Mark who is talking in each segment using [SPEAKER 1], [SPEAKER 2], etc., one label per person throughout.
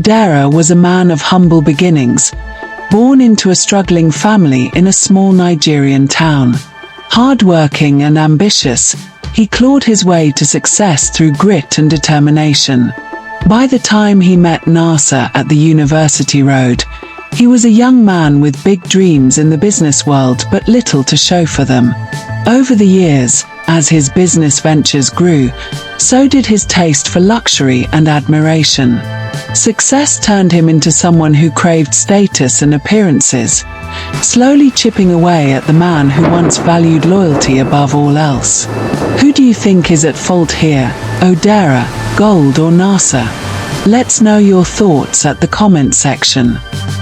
[SPEAKER 1] Odera was a man of humble beginnings, born into a struggling family in a small Nigerian town. Hard-working and ambitious, he clawed his way to success through grit and determination. By the time he met Nasa at the University Road, he was a young man with big dreams in the business world but little to show for them. Over the years, as his business ventures grew, so did his taste for luxury and admiration. Success turned him into someone who craved status and appearances, slowly chipping away at the man who once valued loyalty above all else. Who do you think is at fault here, Odera, gold or Nasa? Let's know your thoughts at the comment section.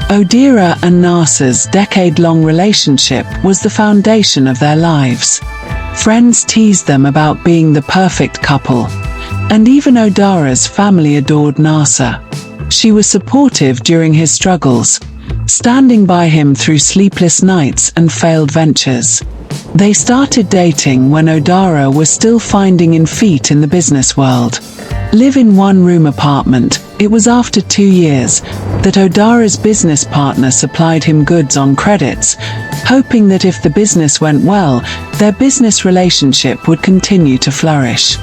[SPEAKER 1] Odera and Nasa's decade-long relationship was the foundation of their lives. Friends teased them about being the perfect couple, and even Odera's family adored Nasa. She was supportive during his struggles, standing by him through sleepless nights and failed ventures. They started dating when Odera was still finding her feet in the business world. Live in one-room apartment. It was after 2 years that Odera's business partner supplied him goods on credits, hoping that if the business went well, their business relationship would continue to flourish.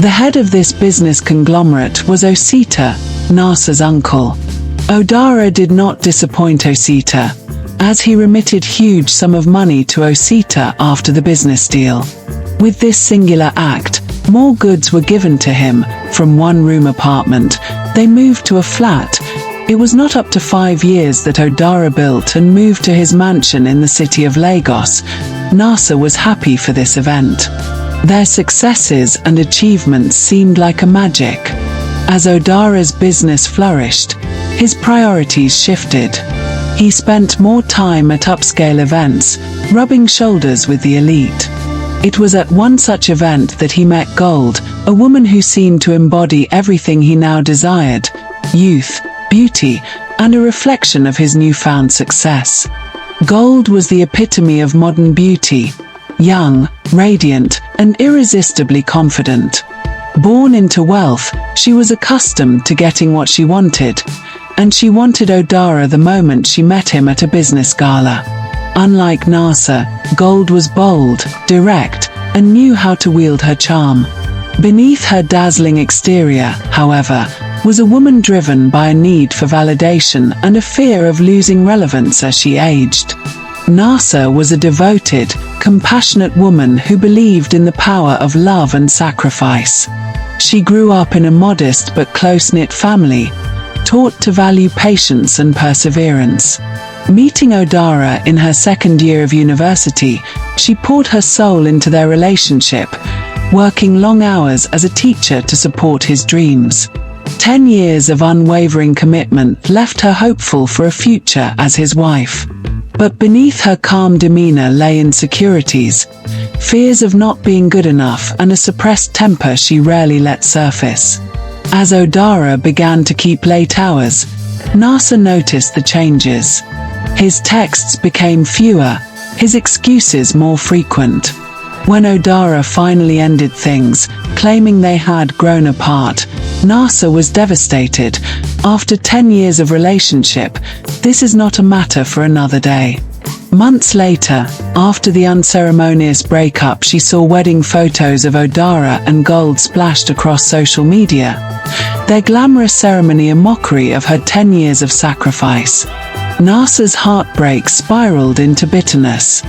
[SPEAKER 1] The head of this business conglomerate was Osita, Nasa's uncle. Odera did not disappoint Osita, as he remitted huge sum of money to Osita after the business deal. With this singular act, more goods were given to him. From one-room apartment, they moved to a flat. It was not up to 5 years that Odera built and moved to his mansion in the city of Lagos. Nasa was happy for this event. Their successes and achievements seemed like a magic. As Odera's business flourished, his priorities shifted. He spent more time at upscale events, rubbing shoulders with the elite. It was at one such event that he met Gold, a woman who seemed to embody everything he now desired: youth, beauty, and a reflection of his newfound success. Gold was the epitome of modern beauty, young, radiant, and irresistibly confident. Born into wealth, she was accustomed to getting what she wanted, and she wanted Odera the moment she met him at a business gala. Unlike Nasa, Gold was bold, direct, and knew how to wield her charm. Beneath her dazzling exterior, however, was a woman driven by a need for validation and a fear of losing relevance as she aged. Nasa was a devoted, compassionate woman who believed in the power of love and sacrifice. She grew up in a modest but close-knit family, taught to value patience and perseverance. Meeting Odera in her second year of university, she poured her soul into their relationship, working long hours as a teacher to support his dreams. 10 years of unwavering commitment left her hopeful for a future as his wife. But beneath her calm demeanor lay insecurities, fears of not being good enough, and a suppressed temper she rarely let surface. As Odera began to keep late hours, Nasa noticed the changes. His texts became fewer, his excuses more frequent. When Odera finally ended things, claiming they had grown apart, Nasa was devastated. After 10 years of relationship, this is not a matter for another day. Months later, after the unceremonious breakup, she saw wedding photos of Odera and Gold splashed across social media, their glamorous ceremony a mockery of her 10 years of sacrifice. Nasa's heartbreak spiraled into bitterness.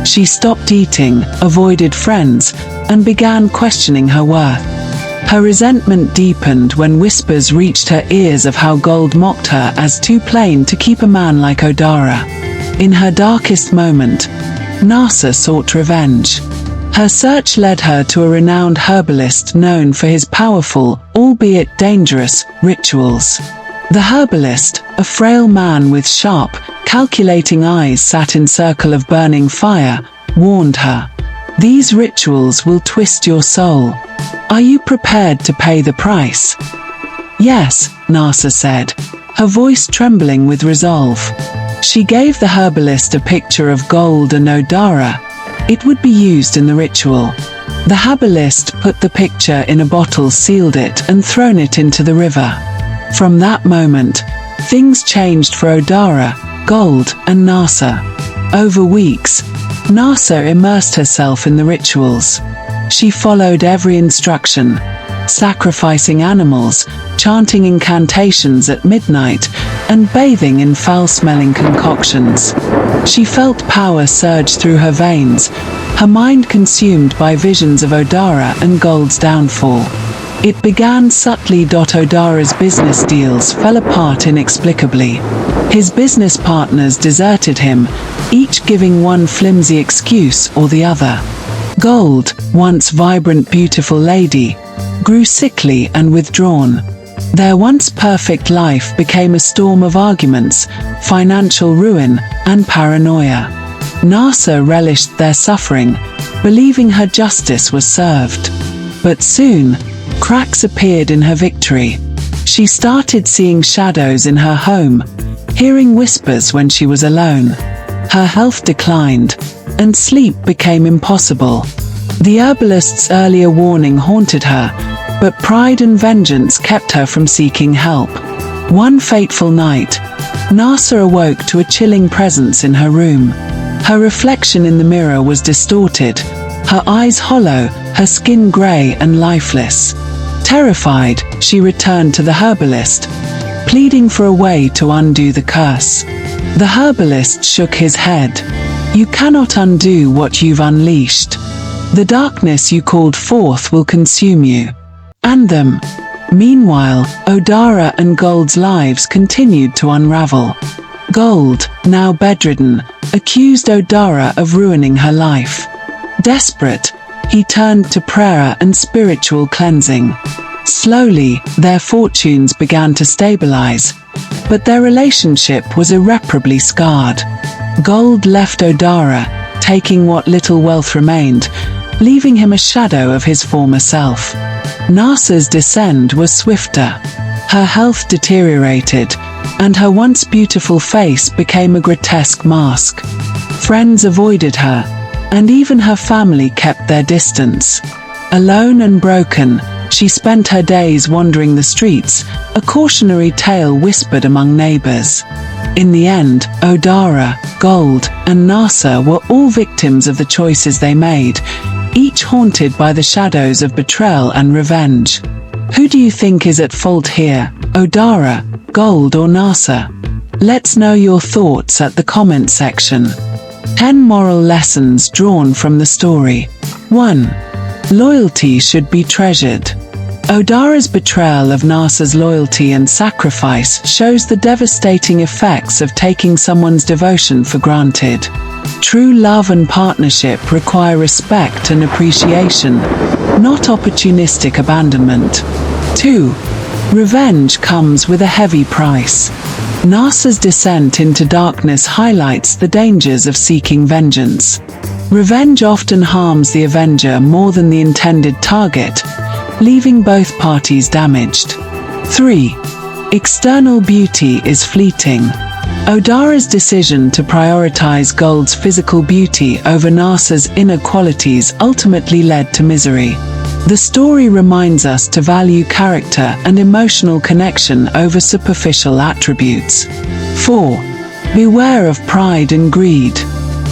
[SPEAKER 1] She stopped eating, avoided friends, and began questioning her worth. Her resentment deepened when whispers reached her ears of how Gold mocked her as too plain to keep a man like Odera. In her darkest moment, Nasa sought revenge. Her search led her to a renowned herbalist known for his powerful, albeit dangerous, rituals. The herbalist, a frail man with sharp, calculating eyes sat in circle of burning fire, warned her, "These rituals will twist your soul. Are you prepared to pay the price?" "Yes," Nasa said, her voice trembling with resolve. She gave the herbalist a picture of Gold and Odera. It would be used in the ritual. The herbalist put the picture in a bottle, sealed it, and thrown it into the river. From that moment, things changed for Odara, Gold, and Nasa. Over weeks, Nasa immersed herself in the rituals. She followed every instruction, sacrificing animals, chanting incantations at midnight, and bathing in foul-smelling concoctions. She felt power surge through her veins, her mind consumed by visions of Odara and Gold's downfall. It began subtly. Odara's business deals fell apart inexplicably. His business partners deserted him, each giving one flimsy excuse or the other. Gold, once vibrant beautiful lady, grew sickly and withdrawn. Their once perfect life became a storm of arguments, financial ruin, and paranoia. Nasa relished their suffering, believing her justice was served. But soon, cracks appeared in her victory. She started seeing shadows in her home, hearing whispers when she was alone. Her health declined, and sleep became impossible. The herbalist's earlier warning haunted her, but pride and vengeance kept her from seeking help. One fateful night, Nasa awoke to a chilling presence in her room. Her reflection in the mirror was distorted, her eyes hollow, her skin grey and lifeless. Terrified, she returned to the herbalist, pleading for a way to undo the curse. The herbalist shook his head. "You cannot undo what you've unleashed. The darkness you called forth will consume you, and them." Meanwhile, Odara and Gold's lives continued to unravel. Gold, now bedridden, accused Odara of ruining her life. Desperate, he turned to prayer and spiritual cleansing. Slowly, their fortunes began to stabilize, but their relationship was irreparably scarred. Gold left Odara, taking what little wealth remained, leaving him a shadow of his former self. Nasa's descent was swifter. Her health deteriorated, and her once beautiful face became a grotesque mask. Friends avoided her, and even her family kept their distance. Alone and broken, she spent her days wandering the streets, a cautionary tale whispered among neighbors. In the end, Odara, Gold, and Nasa were all victims of the choices they made, each haunted by the shadows of betrayal and revenge. Who do you think is at fault here, Odara, Gold, or Nasa? Let's know your thoughts at the comment section. 10 moral lessons drawn from the story. 1. Loyalty should be treasured. Odara's betrayal of Nasa's loyalty and sacrifice shows the devastating effects of taking someone's devotion for granted. True love and partnership require respect and appreciation, not opportunistic abandonment. 2. Revenge comes with a heavy price. Nasa's descent into darkness highlights the dangers of seeking vengeance. Revenge often harms the avenger more than the intended target, leaving both parties damaged. 3. External beauty is fleeting. Odara's decision to prioritize Gold's physical beauty over Nasa's inner qualities ultimately led to misery. The story reminds us to value character and emotional connection over superficial attributes. 4. Beware of pride and greed.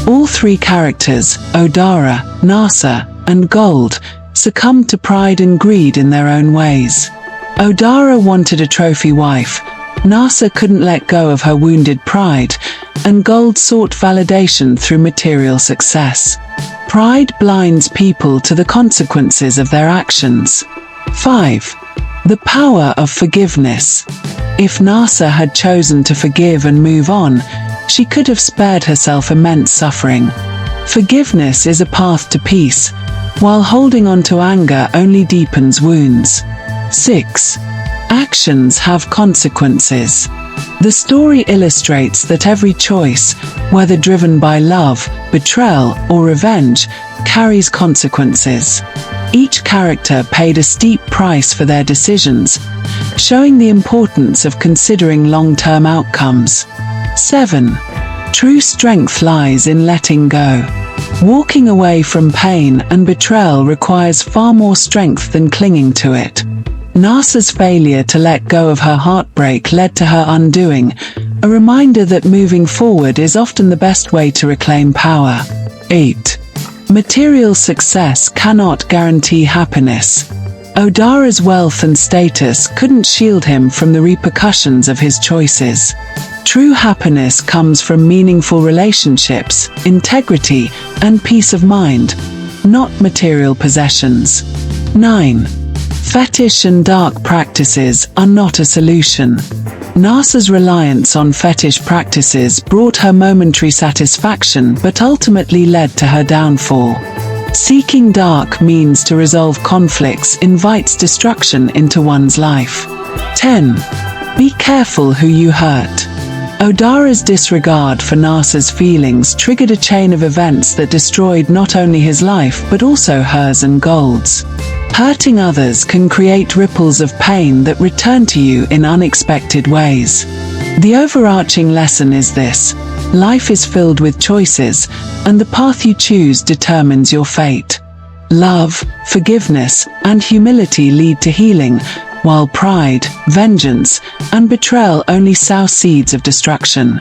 [SPEAKER 1] All three characters, Odara, Nasa, and Gold, succumbed to pride and greed in their own ways. Odara wanted a trophy wife, Nasa couldn't let go of her wounded pride, and Gold sought validation through material success. Pride blinds people to the consequences of their actions. 5. The power of forgiveness. If Nasa had chosen to forgive and move on, she could have spared herself immense suffering. Forgiveness is a path to peace, while holding on to anger only deepens wounds. 6. Actions have consequences. The story illustrates that every choice, whether driven by love, betrayal, or revenge, carries consequences. Each character paid a steep price for their decisions, showing the importance of considering long-term outcomes. 7. True strength lies in letting go. Walking away from pain and betrayal requires far more strength than clinging to it. Nasa's failure to let go of her heartbreak led to her undoing, a reminder that moving forward is often the best way to reclaim power. 8. Material success cannot guarantee happiness. Odara's wealth and status couldn't shield him from the repercussions of his choices. True happiness comes from meaningful relationships, integrity, and peace of mind, not material possessions. 9. Fetish and dark practices are not a solution. Nasa's reliance on fetish practices brought her momentary satisfaction but ultimately led to her downfall. Seeking dark means to resolve conflicts invites destruction into one's life. 10. Be careful who you hurt. Odara's disregard for Nasa's feelings triggered a chain of events that destroyed not only his life but also hers and Gold's. Hurting others can create ripples of pain that return to you in unexpected ways. The overarching lesson is this: life is filled with choices, and the path you choose determines your fate. Love, forgiveness, and humility lead to healing, while pride, vengeance, and betrayal only sow seeds of destruction.